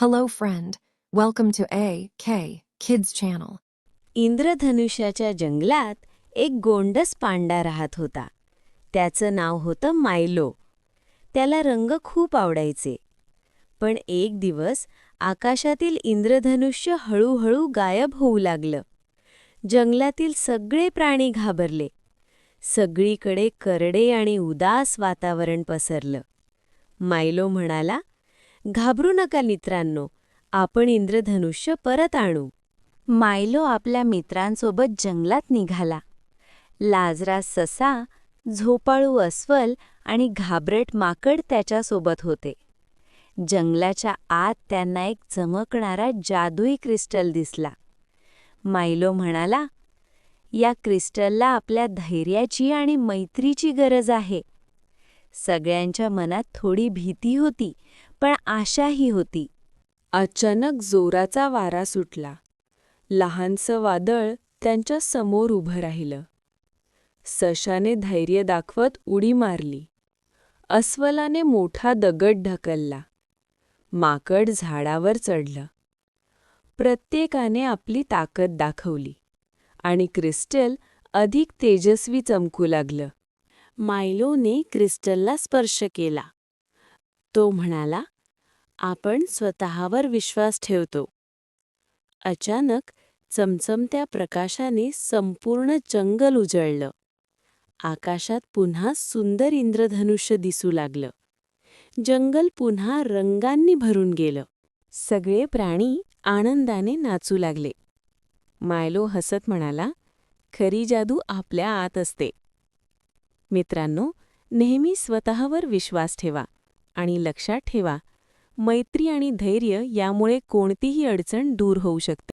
Hello friend, welcome to A.K. Kids channel. इंद्रधनुष्याच्या जंगलात एक गोंडस पांडा राहत होता. त्याचं नाव होतं मायलो. त्याला रंग खूप आवडायचे. पण एक दिवस आकाशातील इंद्रधनुष्य हळूहळू गायब होऊ लागलं. जंगलातील सगळे प्राणी घाबरले. सगळीकडे करडे आणि उदास वातावरण पसरलं. मायलो म्हणाला, "घाबरू नका मित्रांनो, आपण इंद्रधनुष्य परत आणू." मायलो आपल्या मित्रांसोबत जंगलात निघाला. लाजरा ससा, झोपाळू अस्वल आणि घाबरट माकड त्याच्यासोबत होते. जंगलाच्या आत त्यांना एक चमकणारा जादुई क्रिस्टल दिसला. मायलो म्हणाला, "या क्रिस्टलला आपल्या धैर्याची आणि मैत्रीची गरज आहे." सगळ्यांच्या मनात थोडी भीती होती, पण आशाही होती. अचानक जोराचा वारा सुटला. लहानसं वादळ त्यांच्या समोर उभं राहिलं. सशाने धैर्य दाखवत उडी मारली. अस्वलाने मोठा दगड ढकलला. माकड झाडावर चढलं. प्रत्येकाने आपली ताकद दाखवली आणि क्रिस्टल अधिक तेजस्वी चमकू लागलं. मायलोने क्रिस्टलला स्पर्श केला. तो म्हणाला, "आपण स्वतःवर विश्वास ठेवतो." अचानक चमचमत्या प्रकाशाने संपूर्ण जंगल उजळलं. आकाशात पुन्हा सुंदर इंद्रधनुष्य दिसू लागलं. जंगल पुन्हा रंगांनी भरून गेलं. सगळे प्राणी आनंदाने नाचू लागले. मायलो हसत म्हणाला, "खरी जादू आपल्या आत असते." मित्रांनो, नेहमी स्वतःवर विश्वास ठेवा आणि लक्षात ठेवा, मैत्री आणि धैर्य यामुळे कोणतीही अडचण दूर होऊ शकते.